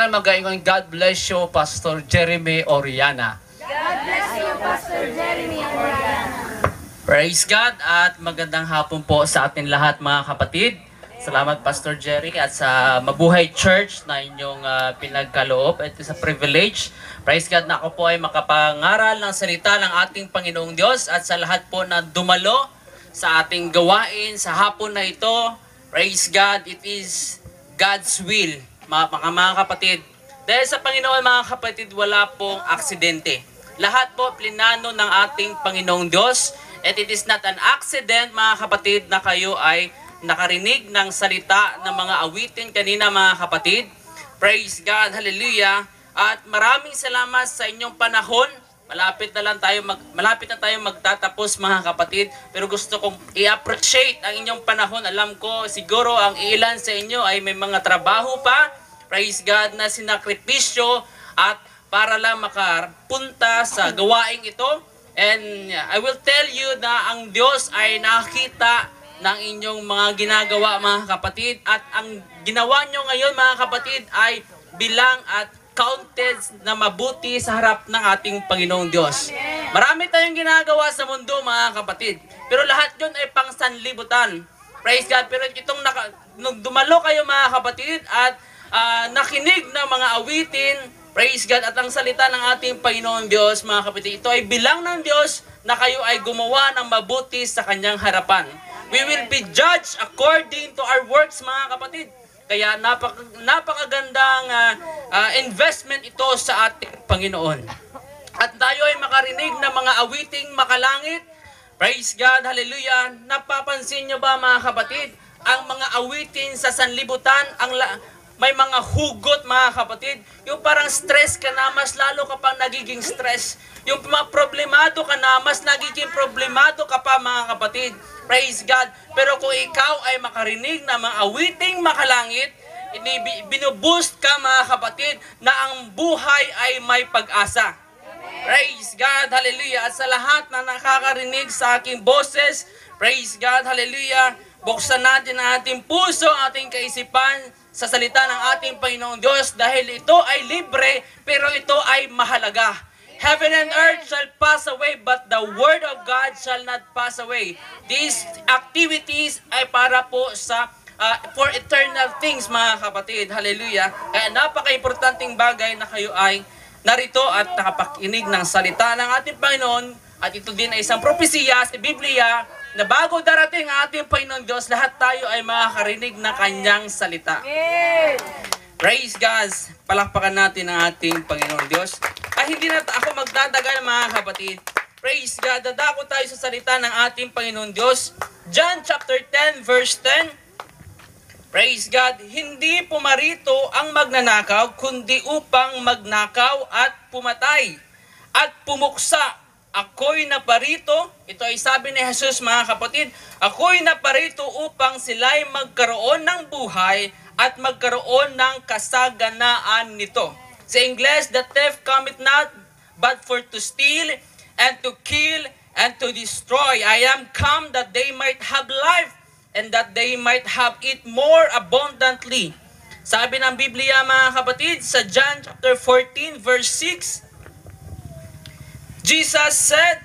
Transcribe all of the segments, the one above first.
Panginoon magaingon. God bless you, Pastor Jeremy Oriana. God bless you, Pastor Jeremy Oriana. Praise God at magandang hapon po sa atin lahat mga kapatid. Salamat Pastor Jerry at sa Mabuhay Church na inyong pinagkaloob. Ito sa privilege. Praise God na ako po ay makapangaral ng salita ng ating Panginoong Diyos at sa lahat po na dumalo sa ating gawain sa hapon na ito. Praise God, it is God's will, mga kapatid. Dahil sa Panginoon mga kapatid, wala pong aksidente. Lahat po plinano ng ating Panginoong Diyos. And it is not an accident mga kapatid na kayo ay nakarinig ng salita ng mga awitin kanina mga kapatid. Praise God, hallelujah. At maraming salamat sa inyong panahon. Malapit na tayo magtatapos mga kapatid. Pero gusto kong i-appreciate ang inyong panahon. Alam ko siguro ang ilan sa inyo ay may mga trabaho pa. Praise God na sinakripisyo at para lang makapunta sa gawaing ito. And I will tell you na ang Diyos ay nakita ng inyong mga ginagawa mga kapatid. At ang ginawa nyo ngayon mga kapatid ay bilang at counted na mabuti sa harap ng ating Panginoong Diyos. Marami tayong ginagawa sa mundo mga kapatid. Pero lahat yun ay pang sanlibutan. Praise God. Pero itong nung dumalo kayo mga kapatid at nakinig ng mga awitin, praise God, at ang salita ng ating Panginoong Diyos mga kapatid, ito ay bilang ng Diyos na kayo ay gumawa ng mabuti sa kanyang harapan. We will be judged according to our works mga kapatid. Kaya napakagandang investment ito sa ating Panginoon. At tayo ay makarinig ng mga awiting makalangit. Praise God, hallelujah. Napapansin nyo ba mga kapatid, ang mga awitin sa sanlibutan, may mga hugot mga kapatid. Yung parang stress ka na, mas lalo ka pang nagiging stress. Yung problemado ka na, mas nagiging problemado ka pa mga kapatid. Praise God. Pero kung ikaw ay makarinig na mga awiting makalangit, binuboost ka mga kapatid na ang buhay ay may pag-asa. Praise God, hallelujah. At sa lahat na nakakarinig sa aking boses, praise God, hallelujah. Buksan natin ang ating puso, ating kaisipan sa salita ng ating Panginoong Diyos dahil ito ay libre pero ito ay mahalaga. Heaven and earth shall pass away, but the word of God shall not pass away. These activities ay para po sa for eternal things mga kapatid. Hallelujah. Kaya napaka-importanting bagay na kayo ay narito at nakapakinig ng salita ng ating Panginoon. At ito din ay isang propesiya sa Biblia na bago darating ang ating Panginoon Diyos, lahat tayo ay makakarinig na kanyang salita. Praise God. Palakpakan natin ang ating Panginoon Diyos. Ay hindi na ako magdadagal mga kapatid. Praise God. Dadako tayo sa salita ng ating Panginoon Diyos. John chapter 10 verse 10. Praise God. Hindi pumarito ang magnanakaw, kundi upang magnakaw at pumatay at pumuksa. Ako'y naparito, ito ay sabi ni Jesus mga kapatid, ako'y naparito upang sila'y magkaroon ng buhay at magkaroon ng kasaganaan nito. Sa English, the thief cometh not but for to steal and to kill and to destroy. I am come that they might have life and that they might have it more abundantly. Sabi ng Biblia mga kapatid sa John chapter 14 verse 6, Jesus said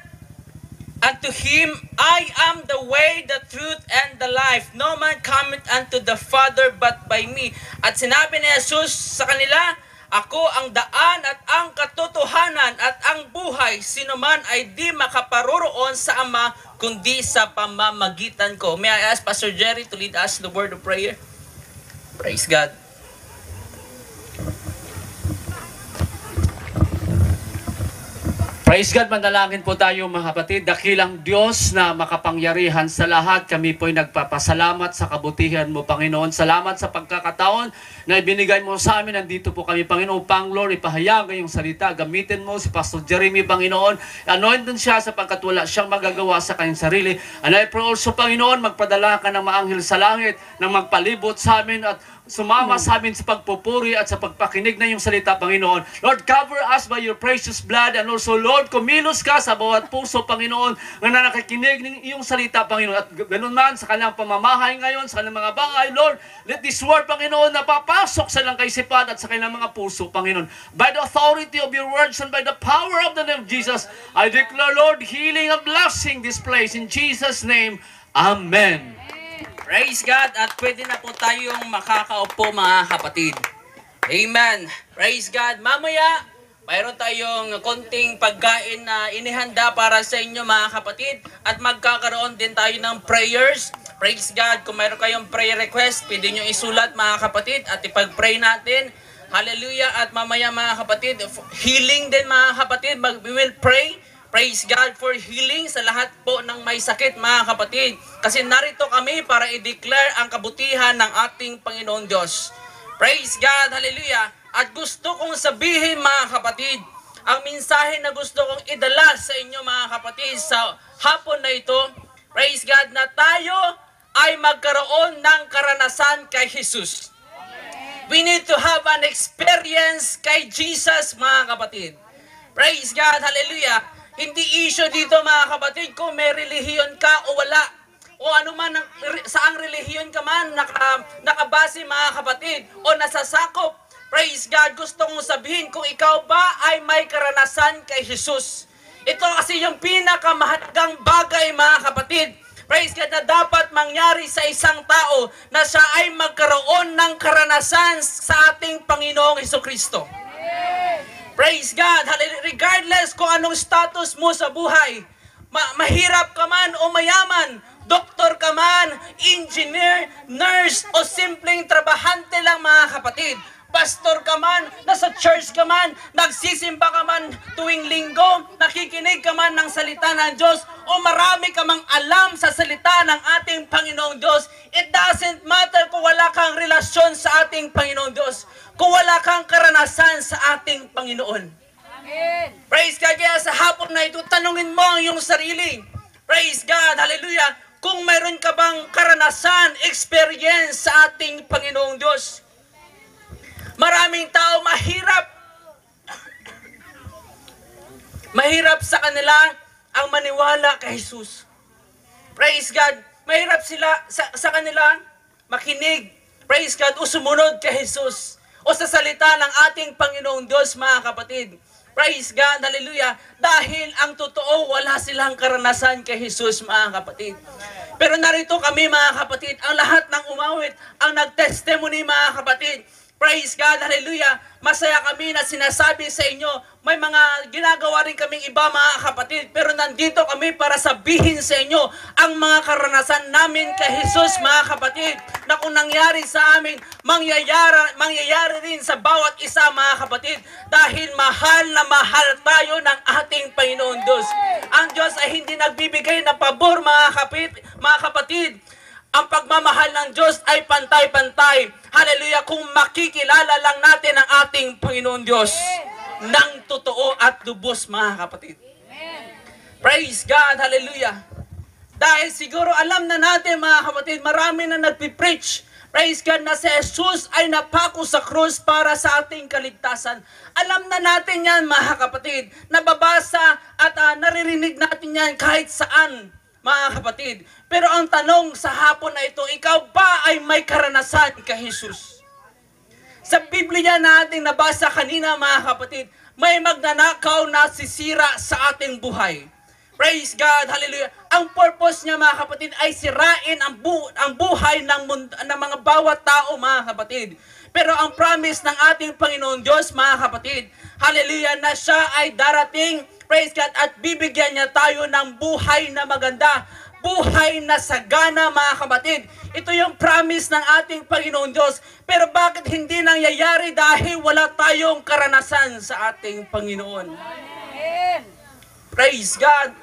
unto him, I am the way, the truth, and the life. No man cometh unto the Father but by me. At sinabi ni Jesus sa kanila, ako ang daan at ang katotohanan at ang buhay. Sino man ay di makaparoroon sa Ama, kundi sa pamamagitan ko. May I ask Pastor Jerry to lead us the word of prayer? Praise God. Praise God, manalangin po tayo mga kapatid. Dakilang Diyos na makapangyarihan sa lahat, kami po'y nagpapasalamat sa kabutihan mo, Panginoon. Salamat sa pagkakataon na ibinigay mo sa amin. Nandito po kami, Panginoon. Pang Lord, ipahayag ngayong salita. Gamitin mo si Pastor Jeremy, Panginoon. Anoint din siya sapagkat wala siyang magagawa sa kanyang sarili. And I pray also, Panginoon, magpadala ka ng maanghel sa langit na magpalibot sa amin at sumama sa amin sa pagpupuri at sa pagpakinig na iyong salita, Panginoon. Lord, cover us by your precious blood, and also, Lord, kumilos ka sa bawat puso, Panginoon, na nakikinig ng iyong salita, Panginoon. At ganun man sa kanilang pamamahay ngayon, sa kanilang mga bagay, Lord, let this word, Panginoon, na papasok sa ilang kaisipan at sa kanilang mga puso, Panginoon. By the authority of your words and by the power of the name of Jesus, I declare, Lord, healing and blessing this place. In Jesus' name, Amen. Praise God, at pwede na po tayong makakaupo mga kapatid. Amen. Praise God. Mamaya, mayroon tayong konting pagkain na inihanda para sa inyo mga kapatid, at magkakaroon din tayo ng prayers. Praise God. Kung mayroon kayong prayer request, pwede nyo isulat mga kapatid at ipag-pray natin. Hallelujah. At mamaya mga kapatid, healing din mga kapatid. We will pray. Praise God for healing sa lahat po ng may sakit mga kapatid. Kasi narito kami para i-declare ang kabutihan ng ating Panginoon Diyos. Praise God, hallelujah. At gusto kong sabihin mga kapatid, ang mensahe na gusto kong idala sa inyo mga kapatid sa hapon na ito, praise God, na tayo ay magkaroon ng karanasan kay Jesus. We need to have an experience kay Jesus mga kapatid. Praise God, hallelujah. Hindi issue dito mga kapatid kung may relihiyon ka o wala. O ano man, saang relihiyon ka man nakabase mga kapatid o nasasakop. Praise God, gusto kong sabihin kung ikaw ba ay may karanasan kay Jesus. Ito kasi yung pinakamahalagang bagay mga kapatid. Praise God, na dapat mangyari sa isang tao na siya ay magkaroon ng karanasan sa ating Panginoong Hesukristo. Praise God, regardless kung anong status mo sa buhay, mahirap ka man o mayaman, doktor ka man, engineer, nurse, o simpleng trabahante lang mga kapatid, pastor ka man, nasa church ka man, nagsisimba ka man tuwing linggo, nakikinig ka man ng salita ng Diyos, o marami ka mang alam sa salita ng ating Panginoong Diyos, it doesn't matter kung wala kang relasyon sa ating Panginoong Diyos, kung wala kang karanasan sa ating Panginoon. Amen. Praise God. Kaya sa hapon na ito, tanungin mo ang iyong sarili. Praise God. Hallelujah. Kung mayroon ka bang karanasan, experience sa ating Panginoong Diyos. Maraming tao mahirap sa kanila ang maniwala kay Jesus. Praise God. Mahirap sila sa kanila makinig. Praise God. O sumunod kay Jesus. O sa salita ng ating Panginoong Diyos mga kapatid. Praise God. Hallelujah. Dahil ang totoo, wala silang karanasan kay Jesus mga kapatid. Pero narito kami mga kapatid, ang lahat ng umawit, ang nag-testimony mga kapatid. Praise God, hallelujah. Masaya kami na sinasabi sa inyo, may mga ginagawa rin kaming iba mga kapatid, pero nandito kami para sabihin sa inyo ang mga karanasan namin kay Jesus mga kapatid, na kung nangyari sa amin, mangyayari rin sa bawat isa mga kapatid, dahil mahal na mahal tayo ng ating Panginoon Diyos. Ang Diyos ay hindi nagbibigay ng pabor mga kapatid. Ang pagmamahal ng Diyos ay pantay-pantay. Hallelujah. Kung makikilala lang natin ang ating Panginoon Diyos ng totoo at lubos mga kapatid. Praise God. Hallelujah. Dahil siguro alam na natin mga kapatid, marami na nagpipreach. Praise God na si Jesus ay napako sa krus para sa ating kaligtasan. Alam na natin yan mga kapatid. Nababasa at naririnig natin yan kahit saan mga kapatid. Pero ang tanong sa hapon na ito, ikaw ba ay may karanasan kay Jesus? Sa Biblia na ating nabasa kanina mga kapatid, may magnanakaw na sisira sa ating buhay. Praise God, hallelujah. Ang purpose niya mga kapatid ay sirain ang buhay ng mga bawat tao mga kapatid. Pero ang promise ng ating Panginoon Diyos mga kapatid, hallelujah, na siya ay darating, praise God, at bibigyan niya tayo ng buhay na maganda, buhay na sagana mga kapatid. Ito yung promise ng ating Panginoon Diyos. Pero bakit hindi nangyayari? Dahil wala tayong karanasan sa ating Panginoon. Amen. Praise God.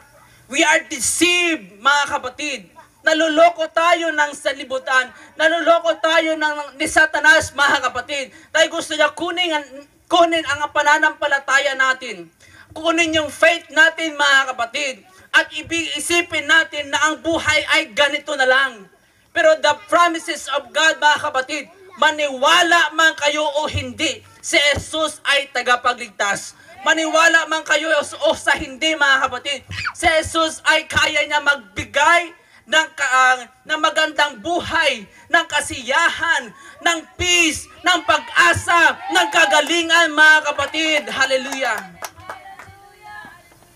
We are deceived mga kapatid. Naluloko tayo ng salibutan. Naluloko tayo ni Satanas mga kapatid. Dahil gusto niya kunin ang pananampalataya natin. Kunin yung faith natin mga kapatid. At isipin natin na ang buhay ay ganito na lang. Pero the promises of God mga kapatid, maniwala man kayo o hindi, si Jesus ay tagapagligtas. Maniwala man kayo o sa hindi, mga kapatid, si Jesus ay kaya niya magbigay ng magandang buhay, ng kasiyahan, ng peace, ng pag-asa, ng kagalingan, mga kapatid. Hallelujah!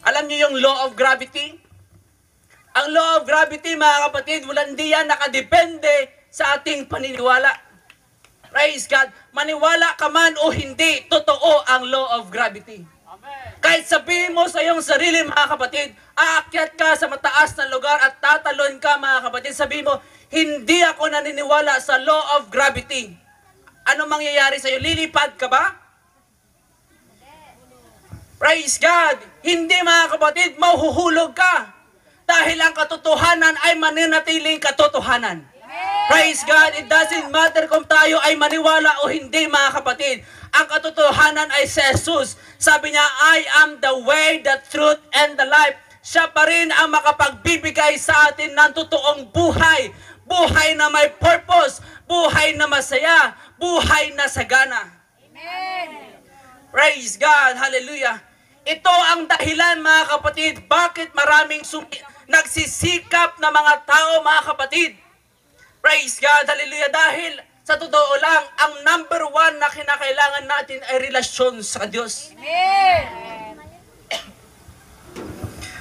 Alam niyo yung law of gravity? Ang law of gravity, mga kapatid, hindi yan nakadepende sa ating paniniwala. Praise God. Maniwala ka man o hindi, totoo ang law of gravity. Kahit sabihin mo sa iyong sarili, mga kapatid, aakyat ka sa mataas na lugar at tatalon ka, mga kapatid, sabihin mo, hindi ako naniniwala sa law of gravity. Ano mangyayari sa iyo? Lilipad ka ba? Praise God! Hindi, mga kapatid, mahuhulog ka. Dahil ang katotohanan ay mananatiling katotohanan. Praise God! It doesn't matter kung tayo ay maniwala o hindi, mga kapatid. Ang katotohanan ay si Jesus. Sabi niya, I am the way, the truth, and the life. Siya pa rin ang makapagbibigay sa atin ng totoong buhay. Buhay na may purpose. Buhay na masaya. Buhay na sagana. Amen. Praise God! Hallelujah! Ito ang dahilan, mga kapatid, bakit maraming nagsisikap na mga tao, mga kapatid. Praise God! Hallelujah! Dahil sa totoo lang, ang number one na kinakailangan natin ay relasyon sa Diyos. Amen.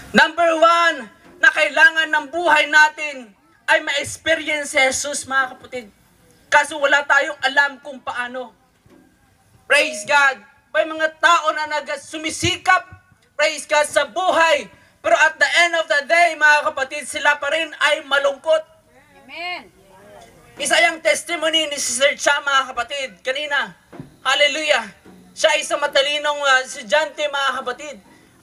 Number one na kailangan ng buhay natin ay ma-experience si Jesus, mga kapatid. Kaso wala tayong alam kung paano. Praise God! May mga tao na sumisikap, praise God, sa buhay. Pero at the end of the day, mga kapatid, sila pa rin ay malungkot. Amen. Isa yung testimony ni Sister Cha, mga kapatid, kanina. Hallelujah. Siya ay isang matalinong estudyante, mga kapatid.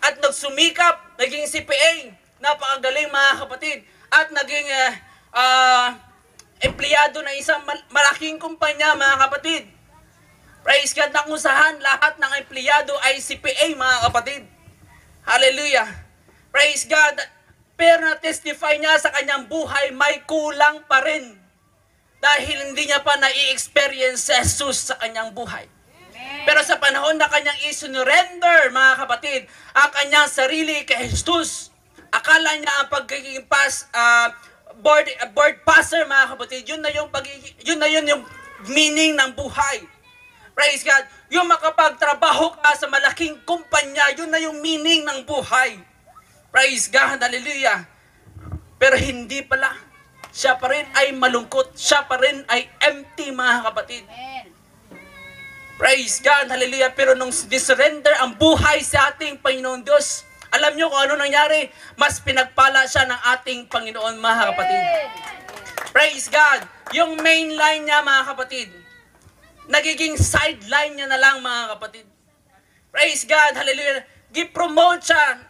At nagsumikap, naging CPA. Napakagaling, mga kapatid. At naging empleyado na isang malaking kumpanya, mga kapatid. Praise God, na kung saan lahat ng empleyado ay CPA, mga kapatid. Hallelujah. Praise God. Pero na-testify niya sa kanyang buhay, may kulang pa rin. Dahil hindi niya pa na-i-experience Jesus sa kanyang buhay. Pero sa panahon na kanyang isunurrender, mga kapatid, ang kanyang sarili kay Jesus, akala niya ang pagiging board passer, mga kapatid, yun na yung meaning ng buhay. Praise God. Yung makapagtrabaho ka sa malaking kumpanya, yun na yung meaning ng buhay. Praise God. Hallelujah. Pero hindi pala. Siya pa rin ay malungkot. Siya pa rin ay empty, mga kapatid. Amen. Praise God. Hallelujah. Pero nung disurrender ang buhay sa ating Panginoon Diyos, alam nyo kung ano nangyari? Mas pinagpala siya ng ating Panginoon, mga kapatid. Praise God. Yung main line niya, mga kapatid, nagiging sideline niya na lang, mga kapatid. Praise God, hallelujah. Gipromote siya.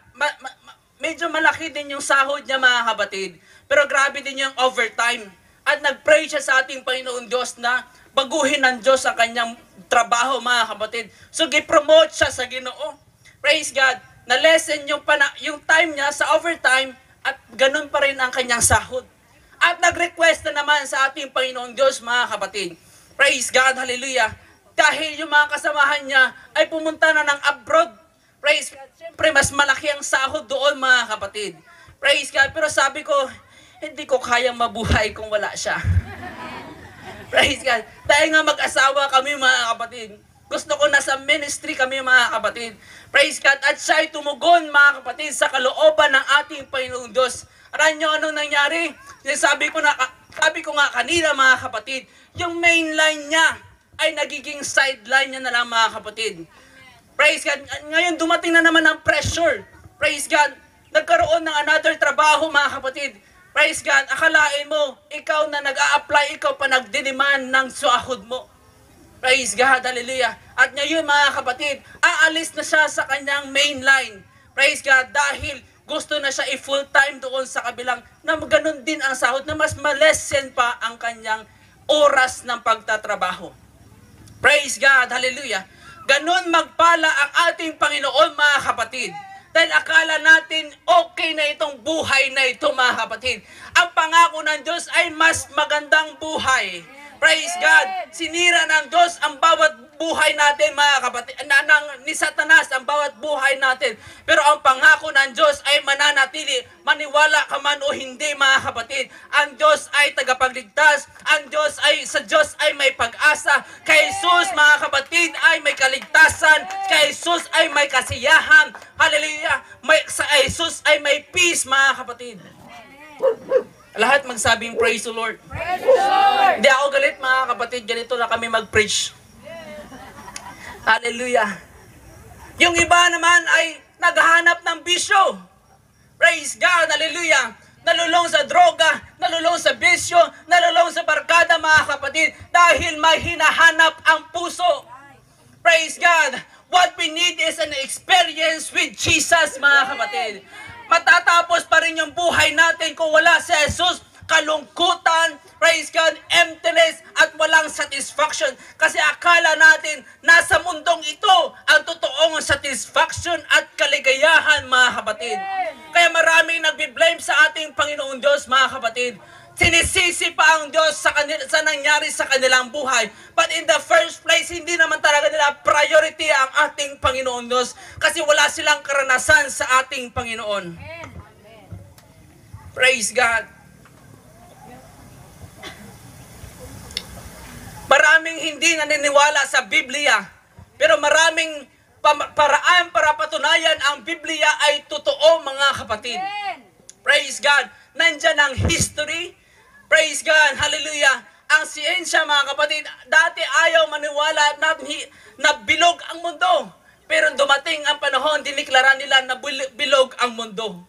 Medyo malaki din yung sahod niya, mga kapatid. Pero grabe din yung overtime. At nag-pray siya sa ating Panginoon Diyos na baguhin ng Diyos ang kanyang trabaho, mga kapatid. So gipromote siya sa Ginoo. Praise God. Na-lessen yung time niya sa overtime at ganun pa rin ang kanyang sahod. At nag-request na naman sa ating Panginoon Diyos, mga kapatid. Praise God, hallelujah. Dahil yung mga kasamahan niya ay pumunta na ng abroad. Praise God. Siyempre, mas malaki ang sahod doon, mga kapatid. Praise God. Pero sabi ko, hindi ko kayang mabuhay kung wala siya. Praise God. Dahil nga mag-asawa kami, mga kapatid. Gusto ko nasa ministry kami, mga kapatid. Praise God. At siya ay tumugon, mga kapatid, sa kalooban ng ating Panginoong Diyos. Alam niyo anong nangyari? Sabi ko nga kanina, mga kapatid, yung main line niya ay nagiging sideline niya na lang, mga kapatid. Praise God. Ngayon dumating na naman ang pressure. Praise God. Nagkaroon ng another trabaho, mga kapatid. Praise God. Akalain mo, ikaw na nag-a-apply, ikaw pa nagdiniman ng sahod mo. Praise God. Hallelujah. At ngayon, mga kapatid, aalis na siya sa kanyang main line. Praise God. Dahil gusto na siya i-full time doon sa kabilang na ganun din ang sahod na mas malesen pa ang kanyang oras ng pagtatrabaho. Praise God, hallelujah. Ganun magpala ang ating Panginoon, mga kapatid. Dahil akala natin okay na itong buhay na ito, mga kapatid. Ang pangako ng Diyos ay mas magandang buhay. Praise God. Sinira ng Diyos ang bawat buhay natin, mga kapatid. Ni Satanas ang bawat buhay natin. Pero ang pangako ng Diyos ay mananatili. Maniwala ka man o hindi, mga kapatid. Ang Diyos ay tagapagligtas. Sa Diyos ay may pag-asa. Kay Jesus, mga kapatid, ay may kaligtasan. Kay Jesus ay may kasiyahan. Hallelujah. Sa Jesus ay may peace, mga kapatid. Lahat magsabing praise the Lord. Praise the Lord. Hindi ako galit, mga kapatid. Ganito na kami mag-preach. Hallelujah. Yung iba naman ay naghahanap ng bisyo. Praise God. Hallelujah. Nalulong sa droga, nalulong sa bisyo, nalulong sa barkada, mga kapatid, dahil may hinahanap ang puso. Praise God. What we need is an experience with Jesus, mga kapatid. Matatapos pa rin yung buhay natin kung wala si Jesus. Kalungkutan, praise God, emptiness, at walang satisfaction. Kasi akala natin, nasa mundong ito ang totoong satisfaction at kaligayahan, mga kapatid. Kaya maraming nagbiblame sa ating Panginoon Diyos, mga kapatid. Sinisisi pa ang Diyos sa nangyari sa kanilang buhay. But in the first place, hindi naman talaga nila priority ang ating Panginoon Diyos kasi wala silang karanasan sa ating Panginoon. Praise God. Maraming hindi naniniwala sa Biblia, pero maraming paraan para patunayan ang Biblia ay totoo, mga kapatid. Praise God. Nandyan ang history. Praise God. Hallelujah. Ang siyensya, mga kapatid, dati ayaw maniwala na bilog ang mundo. Pero dumating ang panahon, diniklara nila na bilog ang mundo.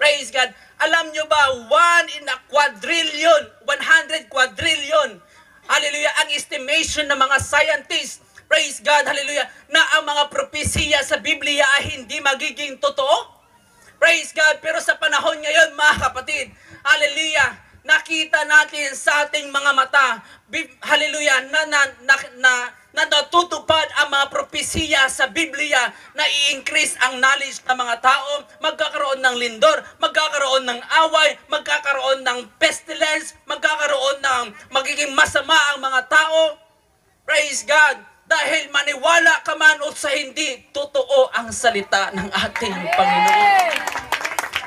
Praise God. Alam nyo ba, 1 in a quadrillion, 100 quadrillion, hallelujah, ang estimation ng mga scientists, praise God, hallelujah, na ang mga propesiya sa Biblia ay hindi magiging totoo. Praise God. Pero sa panahon ngayon, mga kapatid, hallelujah, nakita natin sa ating mga mata, hallelujah, na natutupad ang mga propesiya sa Biblia na i-increase ang knowledge ng mga tao, magkakaroon ng lindor, magkakaroon ng away, magkakaroon ng pestilence, magkakaroon ng magiging masama ang mga tao. Praise God. Dahil maniwala ka man o sa hindi, totoo ang salita ng ating Panginoon.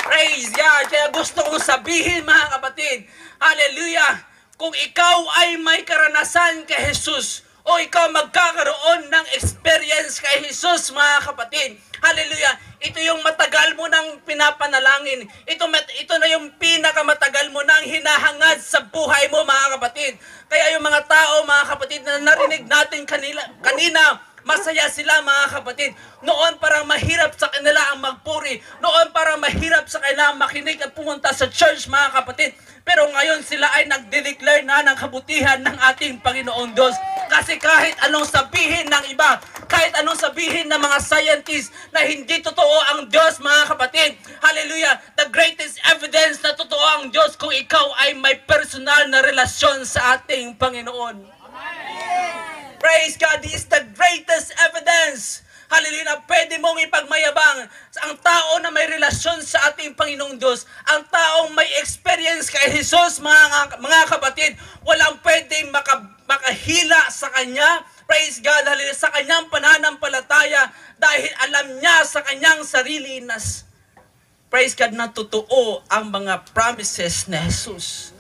Praise God. Kaya gusto kong sabihin, mga kapatid, hallelujah, kung ikaw ay may karanasan kay Jesus, o ikaw magkakaroon ng experience kay Jesus, mga kapatid, hallelujah, ito yung matagal mo nang pinapanalangin. Ito na yung pinakamatagal mo nang hinahangad sa buhay mo, mga kapatid. Kaya yung mga tao, mga kapatid, na narinig natin kanina, masaya sila, mga kapatid. Noon parang mahirap sa kanila ang magpuri. Noon parang mahirap sa kanila makinig at pumunta sa church, mga kapatid. Pero ngayon sila ay nagde-declare na ng kabutihan ng ating Panginoon Diyos. Kasi kahit anong sabihin ng iba, kahit anong sabihin ng mga scientists na hindi totoo ang Diyos, mga kapatid, hallelujah, the greatest evidence na totoo ang Diyos kung ikaw ay may personal na relasyon sa ating Panginoon. Praise God, this is the greatest evidence. Hallelujah, na pwede mong ipagmayabang ang tao na may relasyon sa ating Panginoong Diyos. Ang taong may experience kay Jesus, mga kapatid, walang pwedeng makahila sa Kanya. Praise God, hallelujah, sa Kanyang pananampalataya dahil alam niya sa Kanyang sarili na, praise God, na totoo ang mga promises ni Jesus.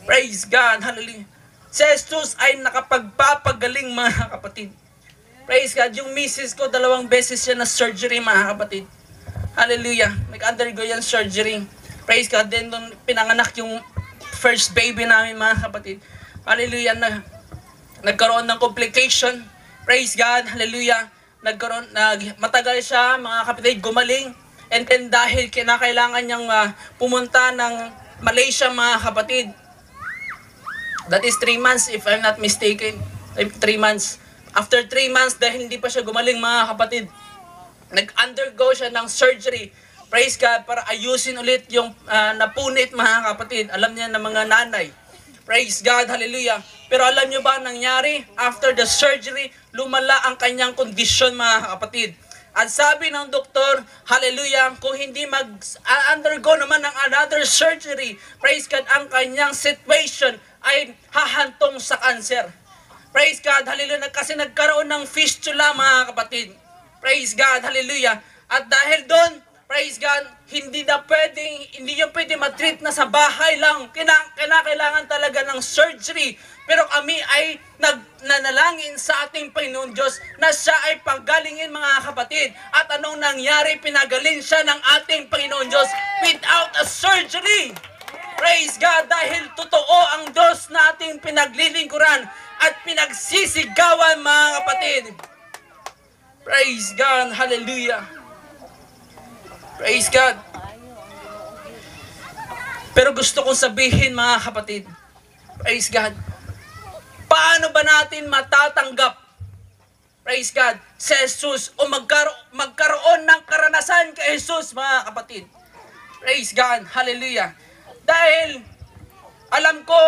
Praise God, hallelujah. Si Jesus ay nakapagpapagaling, mga kapatid. Praise God. Yung misis ko, 2 beses siya na surgery, mga kapatid. Hallelujah. Nag-undergo yan surgery. Praise God. Then nung pinanganak yung first baby namin, mga kapatid. Hallelujah. Nagkaroon ng complication. Praise God. Hallelujah. Matagal siya, mga kapatid, gumaling. And then dahil kinakailangan niyang pumunta ng Malaysia, mga kapatid. That is 3 months, if I'm not mistaken. 3 months. After 3 months, dahil hindi pa siya gumaling, mga kapatid, nag-undergo siya ng surgery. Praise God, para ayusin ulit yung napunit, mga kapatid. Alam niya ng mga nanay. Praise God, hallelujah. Pero alam niyo ba ang nangyari? After the surgery, lumala ang kanyang kondisyon, mga kapatid. At sabi ng doktor, hallelujah, kung hindi mag-undergo naman ng another surgery, praise God, ang kanyang situation ay hahantong sa cancer. Praise God, hallelujah. Kasi nagkaroon ng fistula, mga kapatid. Praise God, hallelujah. At dahil doon, praise God, hindi yung pwede matreat na sa bahay lang. Kailangan talaga ng surgery. Pero kami ay nanalangin sa ating Panginoon Diyos na siya ay paggalingin, mga kapatid. At anong nangyari? Pinagaling siya ng ating Panginoon Diyos without a surgery. Praise God, dahil totoo ang Diyos na ating pinaglilingkuran at pinagsisigawan, mga kapatid. Praise God, hallelujah. Praise God. Pero gusto kong sabihin, mga kapatid, praise God, paano ba natin matatanggap, praise God, si Jesus o magkaroon ng karanasan kay Jesus, mga kapatid? Praise God, hallelujah. Dahil alam ko,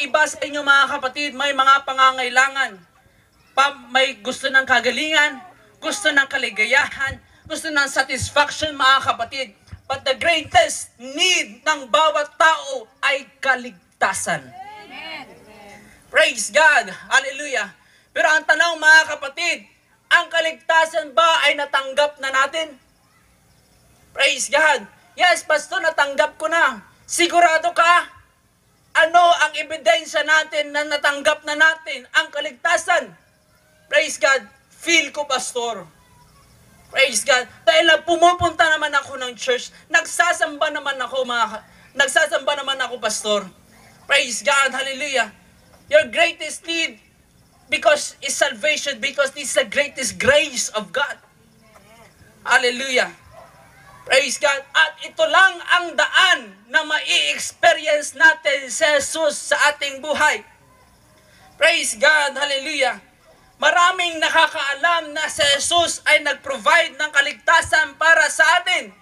iba sa inyo, mga kapatid, may mga pangangailangan. May gusto ng kagalingan, gusto ng kaligayahan, gusto ng satisfaction, mga kapatid. But the greatest need ng bawat tao ay kaligtasan. Praise God, hallelujah. Pero ang tanong, mga kapatid, ang kaligtasan ba ay natanggap na natin? Praise God. Yes, pastor, natanggap ko na. Sigurado ka? Ano ang ebidensya natin na natanggap na natin ang kaligtasan? Praise God. Feel ko, pastor. Praise God. Dahil pumupunta naman ako ng church, nagsasamba naman ako, pastor. Praise God. Hallelujah. Your greatest need because is salvation, because this is the greatest grace of God. Hallelujah. Praise God. At ito lang ang daan na mai-experience natin si Jesus sa ating buhay. Praise God. Hallelujah. Maraming nakakaalam na si Jesus ay nag-provide ng kaligtasan para sa atin.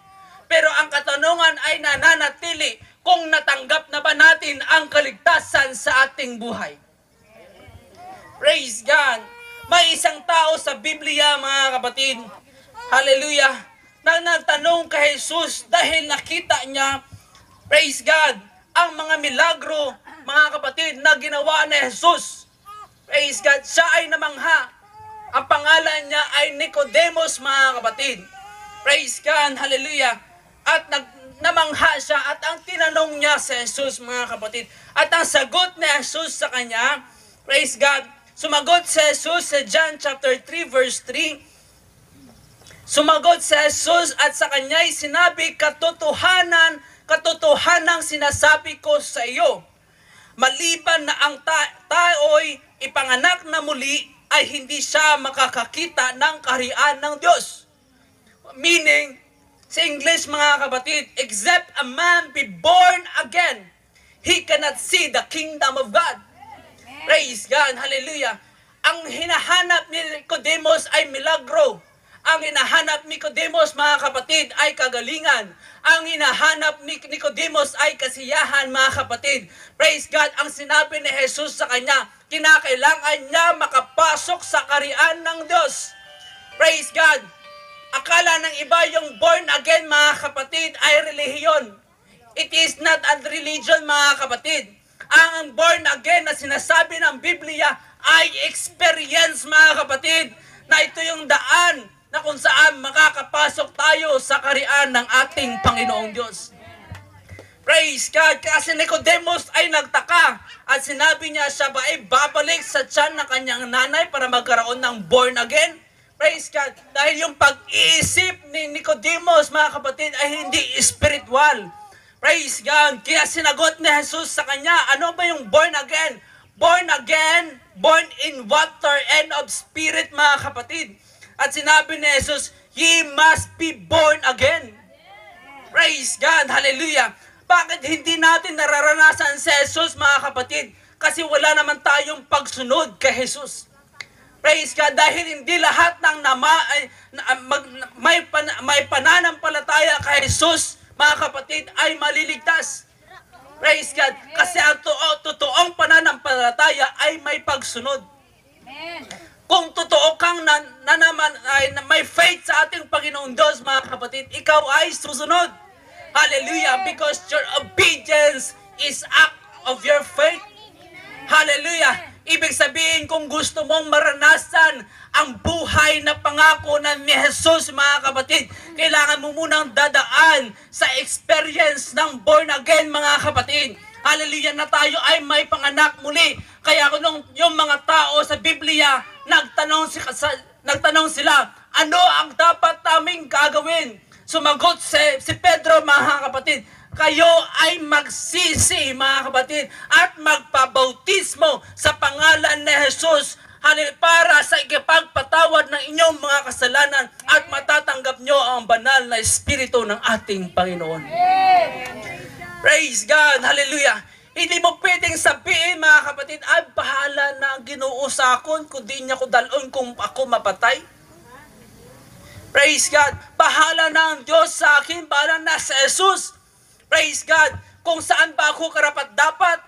Pero ang katanungan ay nananatili kung natanggap na ba natin ang kaligtasan sa ating buhay. Praise God. May isang tao sa Biblia, mga kapatid. Hallelujah. Na nagtanong kay Jesus dahil nakita niya, praise God, ang mga milagro, mga kapatid, na ginawa ni Jesus. Praise God, siya ay namangha. Ang pangalan niya ay Nicodemus, mga kapatid. Praise God, hallelujah. At namangha siya at ang tinanong niya sa Jesus, mga kapatid. At ang sagot ni Jesus sa kanya, praise God, sumagot si Jesus sa John chapter 3 verse 3, sumagot si Jesus at sa kanya'y sinabi, katotohanang sinasabi ko sa iyo, maliban na ang tao'y ipanganak na muli, ay hindi siya makakakita ng kaharian ng Diyos. Meaning, sa English, mga kapatid, except a man be born again, he cannot see the kingdom of God. Praise God, hallelujah. Ang hinahanap ni Nicodemus ay milagro. Ang hinahanap ni Nicodemus, mga kapatid, ay kagalingan. Ang hinahanap ni Nicodemus ay kasiyahan, mga kapatid. Praise God, ang sinabi ni Jesus sa kanya, kinakailangan niya makapasok sa kaharian ng Diyos. Praise God. Akala ng iba yung born again, mga kapatid, ay relihiyon. It is not a religion, mga kapatid. Ang born again na sinasabi ng Biblia ay experience, mga kapatid, na ito yung daan na kung saan makakapasok tayo sa kaharian ng ating Panginoong Diyos. Praise God. Kasi Nicodemus ay nagtaka at sinabi niya, siya ba ay babalik sa tiyan ng kanyang nanay para magkaroon ng born again? Praise God. Dahil yung pag-iisip ni Nicodemus, mga kapatid, ay hindi spiritual. Praise God. Kaya sinagot ni Jesus sa kanya, ano ba yung born again? Born again, born in water and of spirit, mga kapatid. At sinabi ni Jesus, ye must be born again. Praise God. Hallelujah. Bakit hindi natin nararanasan si Jesus, mga kapatid? Kasi wala naman tayong pagsunod kay Jesus. Praise God. Dahil hindi lahat ng may pananampalataya kay Jesus, mga kapatid, ay maliligtas. Praise God. Kasi ang totoong pananampalataya ay may pagsunod. Kung totoo kang may faith sa ating Panginoong Diyos, mga kapatid, ikaw ay susunod. Hallelujah. Because your obedience is act of your faith. Hallelujah! Ibig sabihin, kung gusto mong maranasan ang buhay na pangako ng ni Jesus, mga kapatid, kailangan mo munang dadaan sa experience ng born again, mga kapatid. Hallelujah, na tayo ay may panganak muli. Kaya kung yung mga tao sa Biblia, nagtanong sila, ano ang dapat naming gagawin? Sumagot si Pedro, mga kapatid, kayo ay magsisi, mga kapatid, at magpabautismo sa pangalan ni Jesus para sa ikipagpatawad ng inyong mga kasalanan at matatanggap nyo ang banal na Espiritu ng ating Panginoon. Praise God! Hallelujah! Hindi mo pwedeng sabihin, mga kapatid, ay bahala na ang Ginoo sa akin, kundi niya ko dalon kung ako mapatay. Praise God! Bahala na ang Diyos sa akin, bahala na sa Jesus. Praise God! Kung saan ba ako karapat-dapat?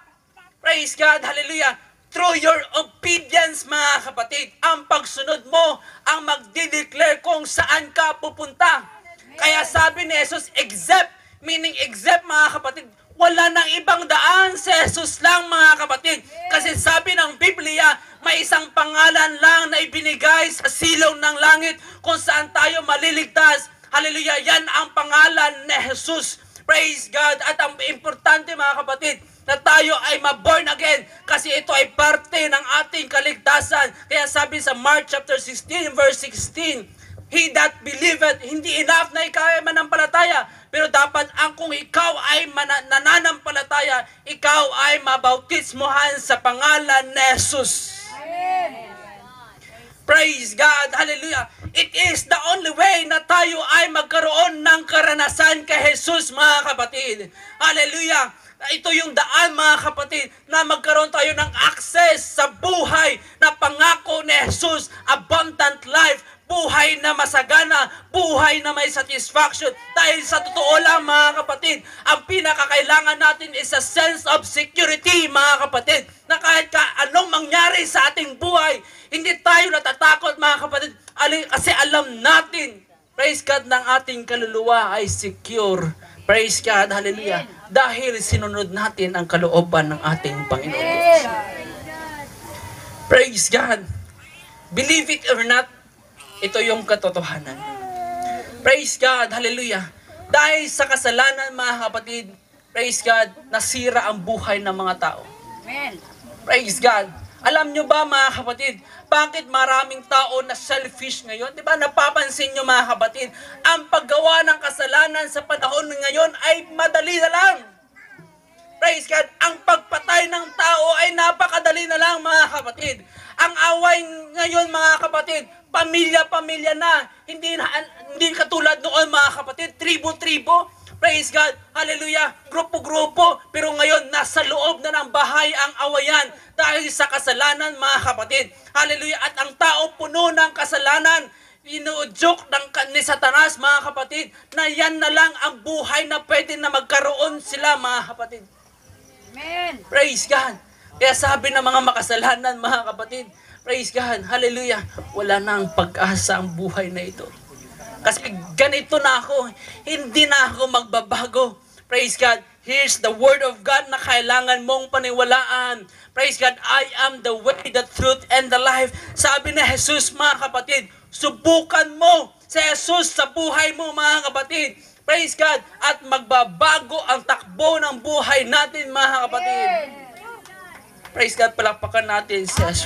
Praise God! Hallelujah! Through your obedience, mga kapatid, ang pagsunod mo ang magdideclare kung saan ka pupunta. Kaya sabi ni Jesus, except, meaning except, mga kapatid, wala nang ibang daan sa Jesus lang, mga kapatid. Kasi sabi ng Biblia, may isang pangalan lang na ibinigay sa silong ng langit kung saan tayo maliligtas. Hallelujah! Yan ang pangalan ni Jesus. Praise God! At ang importante, mga kapatid, na tayo ay ma-born again kasi ito ay parte ng ating kaligtasan. Kaya sabi sa Mark chapter 16 verse 16, he that believeth, hindi enough na ikaw ay manampalataya, pero dapat ang kung ikaw ay nananampalataya, ikaw ay mabautismohan sa pangalan ni Jesus. Praise God! Hallelujah! It is the only way na tayo ay magkaroon ng karanasan kay Jesus, mga kapatid. Hallelujah! Ito yung daan, mga kapatid, na magkaroon tayo ng access sa buhay na pangako ni Jesus, abundant life, buhay na masagana, buhay na may satisfaction. Dahil sa totoo lang, mga kapatid, ang pinakakailangan natin is a sense of security, mga kapatid, na kahit anong mangyari sa ating buhay, hindi tayo natatakot, mga kapatid, kasi alam natin, praise God, ng ating kaluluwa ay secure. Praise God, hallelujah. Dahil sinunod natin ang kalooban ng ating Panginoon. Praise God. Believe it or not, ito yung katotohanan. Praise God, hallelujah. Dahil sa kasalanan, mga kapatid, praise God, nasira ang buhay ng mga tao. Praise God. Alam nyo ba, mga kapatid, bakit maraming tao na selfish ngayon? Di ba, napapansin nyo, mga kapatid, ang paggawa ng kasalanan sa panahon ngayon ay madali na lang. Praise God, ang pagpatay ng tao ay napakadali na lang, mga kapatid. Ang away ngayon, mga kapatid, pamilya-pamilya na. Hindi katulad noon, mga kapatid, tribo-tribo. Praise God, hallelujah, grupo-grupo. Pero ngayon, nasa loob na ng bahay ang awayan dahil sa kasalanan, mga kapatid. Hallelujah, at ang tao puno ng kasalanan, inuudyok ni Satanas, mga kapatid, na yan na lang ang buhay na pwede na magkaroon sila, mga kapatid. Amen. Praise God. Kaya sabi ng mga makasalanan, mga kapatid, praise God, hallelujah, wala na ang pag-asa ang buhay na ito. Kasi ganito na ako, hindi na ako magbabago. Praise God, here's the word of God na kailangan mong paniwalaan. Praise God, I am the way, the truth, and the life. Sabi ni Jesus, mga kapatid, subukan mo si Jesus sa buhay mo, mga kapatid. Praise God, at magbabago ang takbo ng buhay natin, mga kapatid. Praise God, palakpakan natin si Jesus.